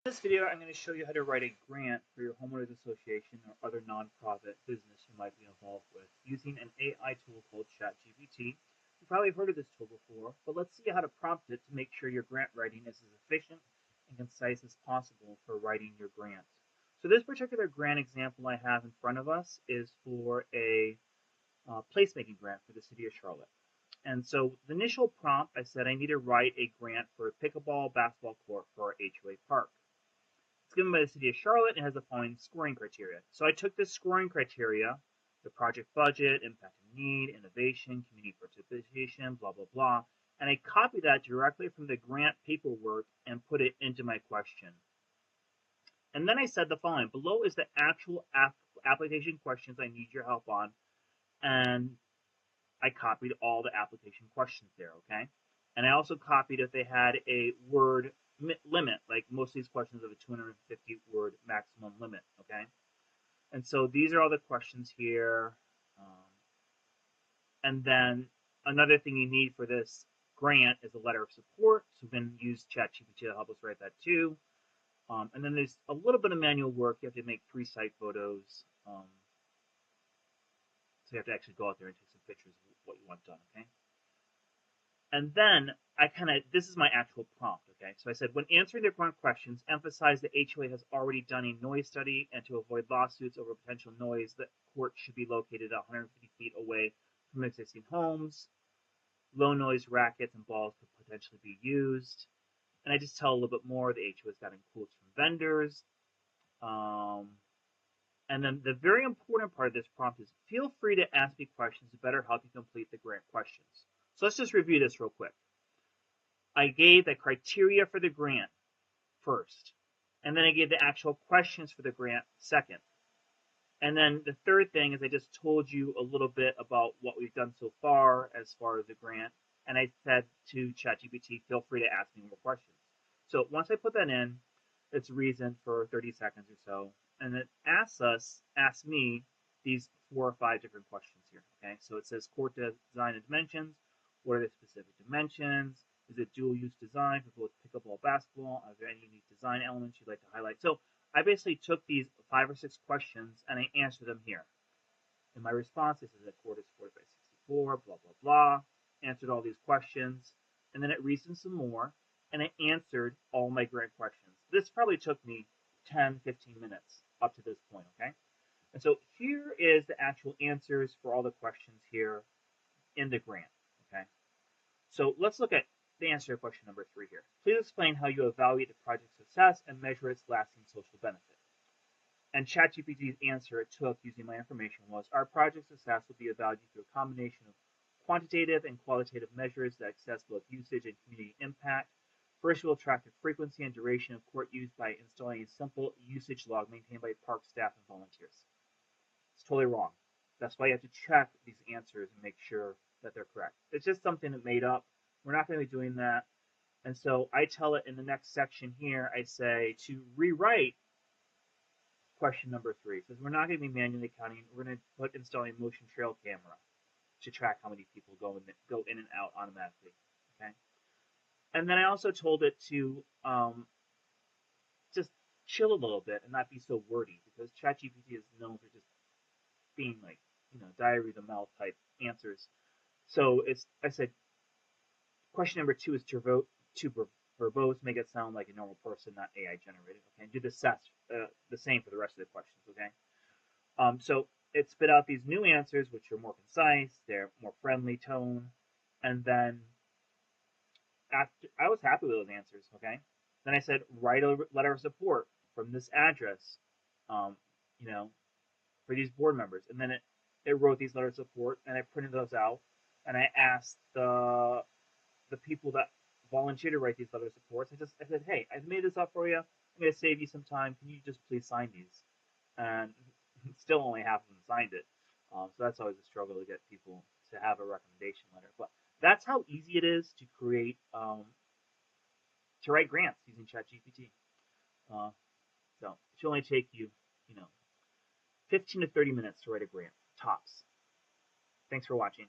In this video, I'm going to show you how to write a grant for your homeowners association or other nonprofit business you might be involved with using an AI tool called ChatGPT. You've probably heard of this tool before, but let's see how to prompt it to make sure your grant writing is as efficient and concise as possible for writing your grant. So this particular grant example I have in front of us is for a placemaking grant for the city of Charlotte. And so the initial prompt, I said I need to write a grant for a pickleball basketball court for our HOA park. It's given by the city of Charlotte and has the following scoring criteria. So I took this scoring criteria, the project budget, impact and need, innovation, community participation, blah, blah, blah, and I copied that directly from the grant paperwork and put it into my question. And then I said the following. Below is the actual application questions I need your help on, and I copied all the application questions there, okay? And I also copied if they had a word limit, like most of these questions have a 250 word maximum limit, okay? And so these are all the questions here. And then another thing you need for this grant is a letter of support. So we can use ChatGPT to help us write that too. And then there's a little bit of manual work. You have to make 3 site photos. So you have to actually go out there and take some pictures of what you want done, okay? And then this is my actual prompt, okay? So I said, when answering the grant questions, emphasize the HOA has already done a noise study, and to avoid lawsuits over potential noise, the court should be located 150 feet away from existing homes. Low noise rackets and balls could potentially be used. And I just tell a little bit more. The HOA has gotten quotes from vendors. And then the very important part of this prompt is feel free to ask me questions to better help you complete the grant questions. So let's just review this real quick. I gave the criteria for the grant first, and then I gave the actual questions for the grant second. And then the third thing is I just told you a little bit about what we've done so far as the grant, and I said to ChatGPT, feel free to ask me more questions. So once I put that in, it's reasoned for 30 seconds or so, and it asks me these 4 or 5 different questions here. Okay, so it says court design and dimensions. What are the specific dimensions? Is it dual-use design for both pickleball, basketball? Are there any unique design elements you'd like to highlight? So I basically took these 5 or 6 questions and I answered them here. In my response, this is a court is 40 by 64, blah, blah, blah. Answered all these questions, and then it reasoned some more, and I answered all my grant questions. This probably took me 10, 15 minutes up to this point, okay? And so here is the actual answers for all the questions here in the grant, okay? So let's look at the answer to question number 3 here. Please explain how you evaluate the project's success and measure its lasting social benefit. And ChatGPT's answer it took using my information was, our project success will be evaluated through a combination of quantitative and qualitative measures that assess both usage and community impact. First, we'll track the frequency and duration of court use by installing a simple usage log maintained by park staff and volunteers. It's totally wrong. That's why you have to check these answers and make sure that they're correct. It's just something that made up. We're not going to be doing that. And so I tell it in the next section here, I say to rewrite question number 3. It says we're not going to be manually counting. We're going to put installing a motion trail camera to track how many people go in and out automatically. Okay. And then I also told it to just chill a little bit and not be so wordy, because ChatGPT is known for just being like, diary of the mouth type answers. So I said, question number 2 is too verbose, make it sound like a normal person, not AI generated. Okay, and do the same for the rest of the questions. Okay, so it spit out these new answers, which are more concise, they're more friendly tone, and then after I was happy with those answers. Okay, then I said write a letter of support from this address, for these board members, and then it wrote these letters of support, and I printed those out, and I asked the people that volunteered to write these letters of support. I said, hey, I've made this up for you. I'm going to save you some time. Can you just please sign these? And still only half of them signed it. So that's always a struggle to get people to have a recommendation letter. But that's how easy it is to create, to write grants using ChatGPT. So it should only take you, 15 to 30 minutes to write a grant, tops. Thanks for watching.